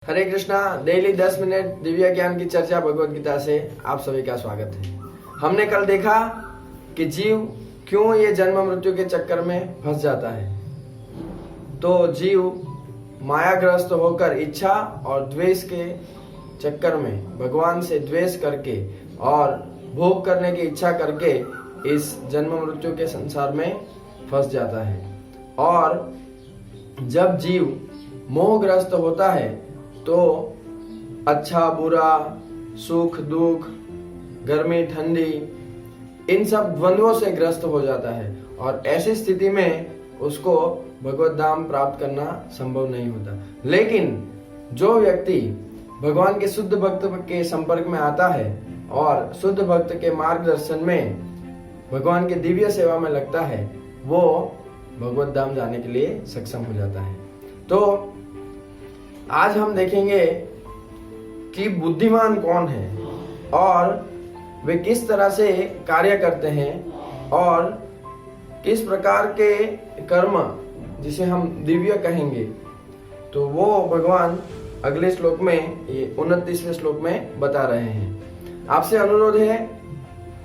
हरे Krishna. Daily 10 minute Divya ज्ञान की चर्चा भगवत गीता से आप सभी का स्वागत है। हमने कल देखा कि जीव क्यों ये जन्म मृत्यु के चक्कर में फंस जाता है। तो जीव मायाग्रस्त होकर इच्छा और द्वेष के चक्कर में भगवान से द्वेष करके और भोग करने की इच्छा करके इस जन्म मृत्यु के संसार में फंस जाता है। और जब जीव मोहग्रस्त होता है तो अच्छा बुरा, सुख दुख, गर्मी ठंडी, इन सब द्वंद्वों से ग्रस्त हो जाता है और ऐसी स्थिति में उसको भगवत धाम प्राप्त करना संभव नहीं होता। लेकिन जो व्यक्ति भगवान के शुद्ध भक्त के संपर्क में आता है और शुद्ध भक्त के मार्गदर्शन में भगवान के दिव्य सेवा में लगता है, वो भगवत धाम जाने के लिए सक्षम हो जाता है। तो आज हम देखेंगे कि बुद्धिमान कौन है और वे किस तरह से कार्य करते हैं और किस प्रकार के कर्म जिसे हम दिव्य कहेंगे, तो वो भगवान अगले श्लोक में, ये 29वें श्लोक में बता रहे हैं। आपसे अनुरोध है,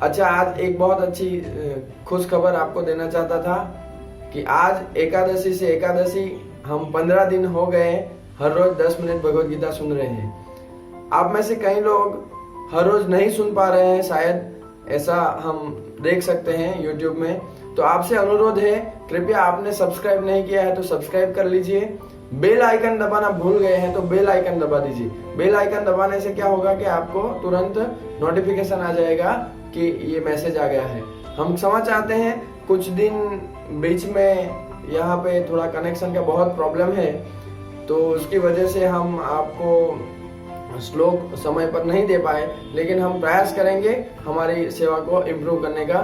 अच्छा आज एक बहुत अच्छी खुश खबर आपको देना चाहता था कि आज एकादशी से एकादशी हम 15 दिन हो गए हर रोज 10 मिनट भगवत गीता सुन रहे हैं। आप में से कई लोग हर रोज नहीं सुन पा रहे हैं, शायद ऐसा हम देख सकते हैं यूट्यूब में। तो आपसे अनुरोध है, कृपया आपने सब्सक्राइब नहीं किया है तो सब्सक्राइब कर लीजिए। बेल आइकन दबाना भूल गए हैं तो बेल आइकन दबा दीजिए। बेल आइकन दबाने से क्या होगा कि आपको तुरंत नोटिफिकेशन आ जाएगा कि ये मैसेज आ गया है। हम क्षमा चाहते हैं, कुछ दिन बीच में यहाँ पे थोड़ा कनेक्शन का बहुत प्रॉब्लम है, तो उसकी वजह से हम आपको श्लोक समय पर नहीं दे पाए, लेकिन हम प्रयास करेंगे हमारी सेवा को इम्प्रूव करने का।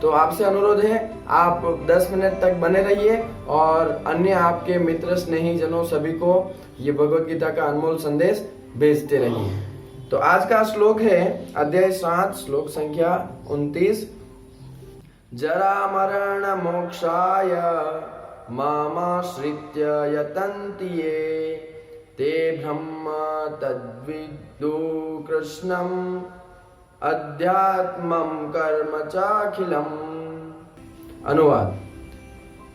तो आपसे अनुरोध है, आप 10 मिनट तक बने रहिए और अन्य आपके मित्र स्नेही जनों सभी को ये भगवत गीता का अनमोल संदेश भेजते रहिए। तो आज का श्लोक है अध्याय 7 श्लोक संख्या 29। जरा मरण मोक्षाय मामाश्रित्य यतन्ति ये ते ब्रह्म तद्विदु कृष्णम् अध्यात्मं कर्म चाखिलम्। अनुवाद: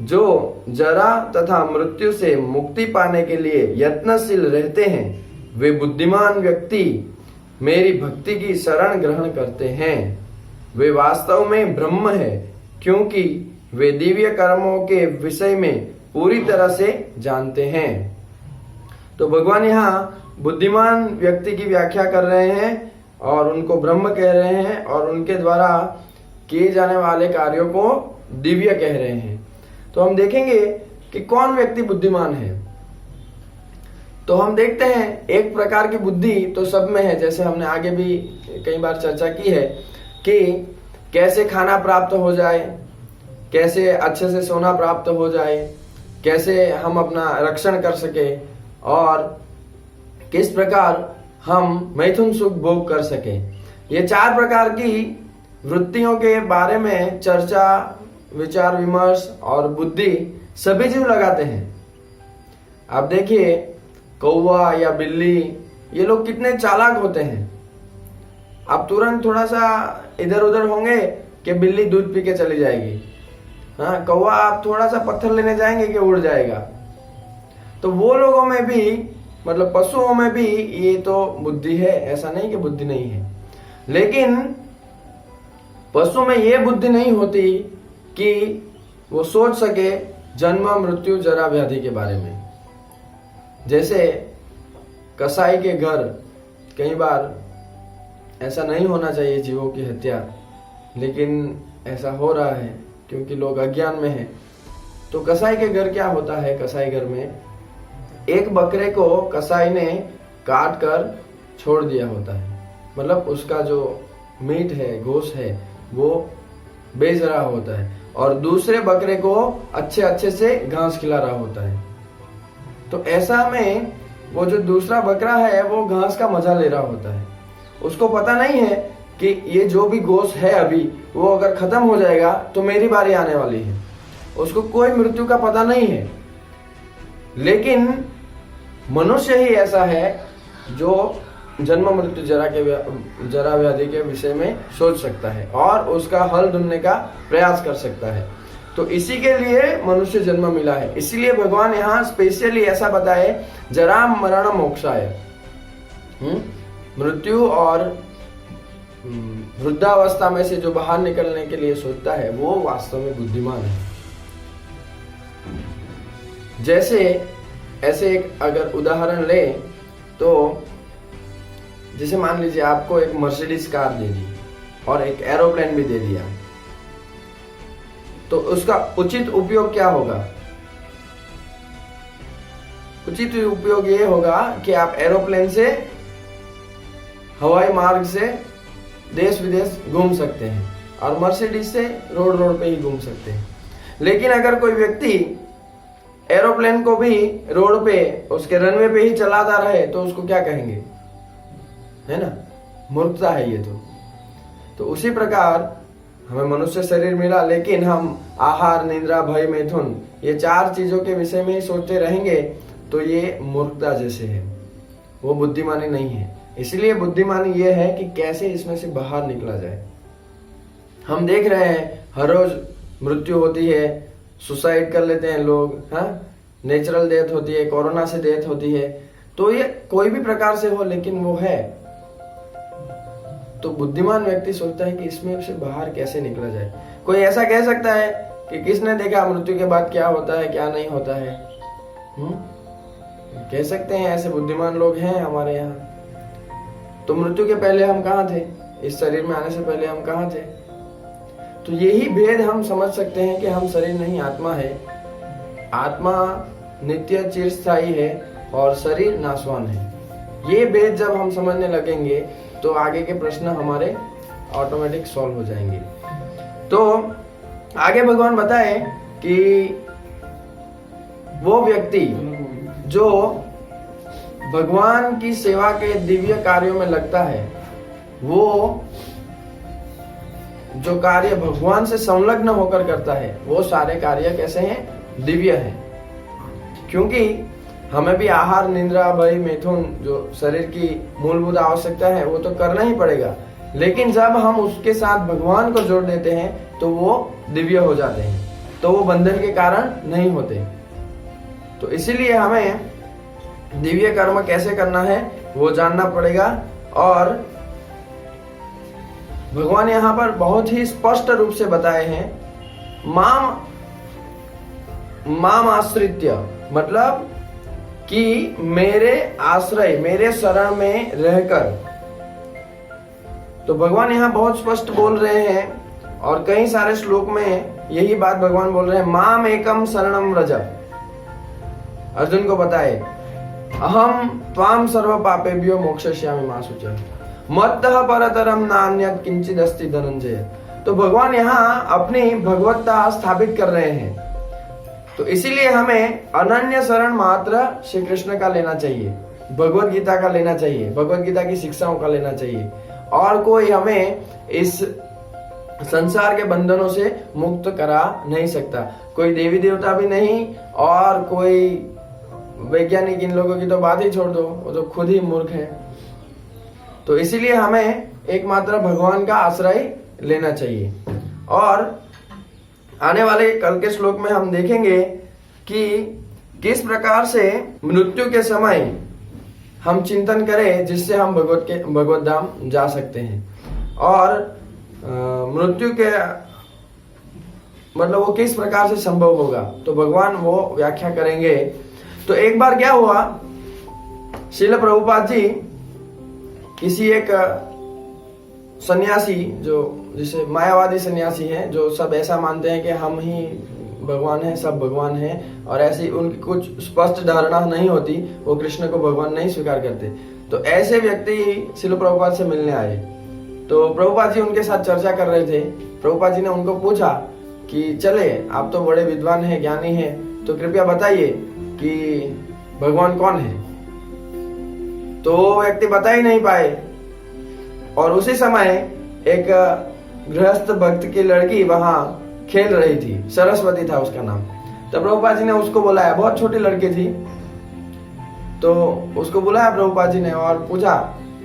जो जरा तथा मृत्यु से मुक्ति पाने के लिए यत्नशील रहते हैं, वे बुद्धिमान व्यक्ति मेरी भक्ति की शरण ग्रहण करते हैं। वे वास्तव में ब्रह्म है, क्योंकि वे दिव्य कर्मों के विषय में पूरी तरह से जानते हैं। तो भगवान यहाँ बुद्धिमान व्यक्ति की व्याख्या कर रहे हैं और उनको ब्रह्म कह रहे हैं और उनके द्वारा किए जाने वाले कार्यों को दिव्य कह रहे हैं। तो हम देखेंगे कि कौन व्यक्ति बुद्धिमान है। तो हम देखते हैं एक प्रकार की बुद्धि तो सब में है, जैसे हमने आगे भी कई बार चर्चा की है कि कैसे खाना प्राप्त हो जाए, कैसे अच्छे से सोना प्राप्त हो जाए, कैसे हम अपना रक्षण कर सके और किस प्रकार हम मैथुन सुख भोग कर सके। ये 4 प्रकार की वृत्तियों के बारे में चर्चा, विचार विमर्श और बुद्धि सभी जीव लगाते हैं। आप देखिए कौवा या बिल्ली, ये लोग कितने चालाक होते हैं। आप तुरंत थोड़ा सा इधर उधर होंगे कि बिल्ली दूध पी के चली जाएगी। हाँ, कौवा आप थोड़ा सा पत्थर लेने जाएंगे कि उड़ जाएगा। तो वो लोगों में भी, मतलब पशुओं में भी ये तो बुद्धि है, ऐसा नहीं कि बुद्धि नहीं है। लेकिन पशु में ये बुद्धि नहीं होती कि वो सोच सके जन्म मृत्यु जरा व्याधि के बारे में। जैसे कसाई के घर, कई बार ऐसा नहीं होना चाहिए जीवों की हत्या, लेकिन ऐसा हो रहा है क्योंकि लोग अज्ञान में हैं। तो कसाई के घर क्या होता है, कसाई घर में एक बकरे को कसाई ने काट कर छोड़ दिया होता है, मतलब उसका जो मीट है, गोश्त है, वो बेच रहा होता है और दूसरे बकरे को अच्छे से घास खिला रहा होता है। तो ऐसा में वो जो दूसरा बकरा है वो घास का मजा ले रहा होता है। उसको पता नहीं है कि ये जो भी गोश्त है अभी, वो अगर खत्म हो जाएगा तो मेरी बारी आने वाली है। उसको कोई मृत्यु का पता नहीं है। लेकिन मनुष्य ही ऐसा है जो जन्म मृत्यु जरा व्याधि के विषय में सोच सकता है और उसका हल ढूंढने का प्रयास कर सकता है। तो इसी के लिए मनुष्य जन्म मिला है। इसीलिए भगवान यहाँ स्पेशली ऐसा बताए, जरा मरण मोक्षाय, मृत्यु और वृद्धावस्था में से जो बाहर निकलने के लिए सोचता है वो वास्तव में बुद्धिमान है। जैसे ऐसे एक अगर उदाहरण ले तो जैसे मान लीजिए आपको एक मर्सिडीज कार दे दी और एक एरोप्लेन भी दे दिया, तो उसका उचित उपयोग क्या होगा? उचित उपयोग ये होगा कि आप एरोप्लेन से हवाई मार्ग से देश विदेश घूम सकते हैं और मर्सिडीज से रोड पे ही घूम सकते हैं। लेकिन अगर कोई व्यक्ति एरोप्लेन को भी रोड पे उसके रनवे पे ही चलाता रहे तो उसको क्या कहेंगे? है ना, मूर्खता है ये तो उसी प्रकार हमें मनुष्य शरीर मिला, लेकिन हम आहार, निद्रा, भय, मैथुन ये 4 चीजों के विषय में ही सोचते रहेंगे तो ये मूर्खता जैसे है, वो बुद्धिमानी नहीं है। इसलिए बुद्धिमानी ये है कि कैसे इसमें से बाहर निकला जाए। हम देख रहे हैं हर रोज मृत्यु होती है, सुसाइड कर लेते हैं लोग, नेचुरल डेथ होती है, कोरोना से डेथ होती है, तो ये कोई भी प्रकार से हो लेकिन वो है। तो बुद्धिमान व्यक्ति सोचता है कि इसमें से बाहर कैसे निकला जाए। कोई ऐसा कह सकता है कि किसने देखा मृत्यु के बाद क्या होता है क्या नहीं होता है? कह सकते हैं, ऐसे बुद्धिमान लोग हैं हमारे यहाँ। तो मृत्यु के पहले हम कहाँ थे? इस शरीर में आने से पहले हम कहाँ थे? तो यही भेद हम समझ सकते हैं कि हम शरीर नहीं आत्मा है। आत्मा नित्य चिरस्थायी है और शरीर नाशवान है। ये भेद जब हम समझने लगेंगे तो आगे के प्रश्न हमारे ऑटोमेटिक सॉल्व हो जाएंगे। तो आगे भगवान बताए कि वो व्यक्ति जो भगवान की सेवा के दिव्य कार्यों में लगता है, वो जो कार्य भगवान से संलग्न होकर करता है वो सारे कार्य कैसे हैं? दिव्य हैं। क्योंकि हमें भी आहार, निद्रा, भय, मैथुन जो शरीर की मूलभूत आवश्यकता है वो तो करना ही पड़ेगा, लेकिन जब हम उसके साथ भगवान को जोड़ देते हैं तो वो दिव्य हो जाते हैं, तो वो बंधन के कारण नहीं होते। तो इसीलिए हमें दिव्य कर्म कैसे करना है वो जानना पड़ेगा। और भगवान यहाँ पर बहुत ही स्पष्ट रूप से बताए हैं, माम आश्रित्य, मतलब कि मेरे आश्रय, मेरे शरण में रहकर। तो भगवान यहाँ बहुत स्पष्ट बोल रहे हैं और कई सारे श्लोक में यही बात भगवान बोल रहे हैं, माम एकम शरणम व्रज। अर्जुन को बताए, अहम त्वाम सर्व पापेभ्यो मोक्षयिष्यामि मा शुचः मत्तः परतरम नान्यत् किंचित् अस्ति धनंजय। तो भगवान यहाँ अपनी भगवत्ता स्थापित कर रहे हैं। तो इसीलिए हमें अनन्य शरण मात्र श्री कृष्ण का लेना चाहिए, भगवत गीता का लेना चाहिए, भगवत गीता की शिक्षाओं का लेना चाहिए। और कोई हमें इस संसार के बंधनों से मुक्त करा नहीं सकता, कोई देवी देवता भी नहीं और कोई वैज्ञानिक। इन लोगों की तो बात ही छोड़ दो, वो तो खुद ही मूर्ख है। तो इसीलिए हमें एकमात्र भगवान का आश्रय लेना चाहिए। और आने वाले कल के श्लोक में हम देखेंगे कि किस प्रकार से मृत्यु के समय हम चिंतन करें जिससे हम भगवत धाम जा सकते हैं, और मृत्यु के मतलब वो किस प्रकार से संभव होगा, तो भगवान वो व्याख्या करेंगे। तो एक बार क्या हुआ, श्रील प्रभुपाद जी किसी एक सन्यासी, जो जिसे मायावादी सन्यासी हैं, जो सब ऐसा मानते हैं कि हम ही भगवान हैं, सब भगवान हैं, और ऐसी उनकी कुछ स्पष्ट धारणा नहीं होती, वो कृष्ण को भगवान नहीं स्वीकार करते। तो ऐसे व्यक्ति श्रील प्रभुपाद से मिलने आए। तो प्रभुपाद जी उनके साथ चर्चा कर रहे थे। प्रभुपाद जी ने उनको पूछा कि चले, आप तो बड़े विद्वान हैं, ज्ञानी हैं, तो कृपया बताइए कि भगवान कौन है। तो वो व्यक्ति बता ही नहीं पाए। और उसी समय एक गृहस्थ भक्त की लड़की वहां खेल रही थी, सरस्वती था उसका नाम। तो प्रभुपाद जी ने उसको बुलाया, बहुत छोटी लड़की थी। तो उसको बुलाया प्रभुपाद जी ने और पूछा,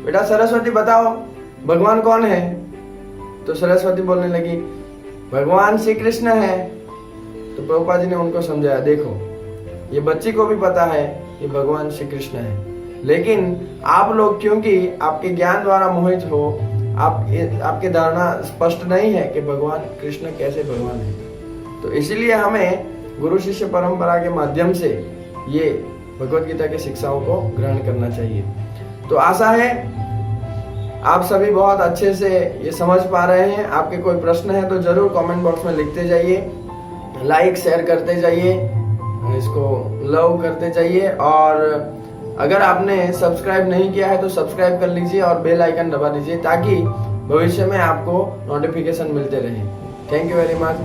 बेटा सरस्वती बताओ भगवान कौन है? तो सरस्वती बोलने लगी, भगवान श्री कृष्ण है। तो प्रभुपाद जी ने उनको समझाया, देखो ये बच्ची को भी पता है कि भगवान श्री कृष्ण है, लेकिन आप लोग क्योंकि आपके ज्ञान द्वारा मोहित हो, आपके धारणा स्पष्ट नहीं है कि भगवान कृष्ण कैसे भगवान है, तो इसीलिए हमें गुरु शिष्य परंपरा के माध्यम से ये भगवत गीता की शिक्षाओं को ग्रहण करना चाहिए। तो आशा है आप सभी बहुत अच्छे से ये समझ पा रहे हैं। आपके कोई प्रश्न है तो जरूर कमेंट बॉक्स में लिखते जाइए, लाइक शेयर करते जाइए, इसको लव करते जाइए, और अगर आपने सब्सक्राइब नहीं किया है तो सब्सक्राइब कर लीजिए और बेल आइकन दबा दीजिए ताकि भविष्य में आपको नोटिफिकेशन मिलते रहे। Thank you very much.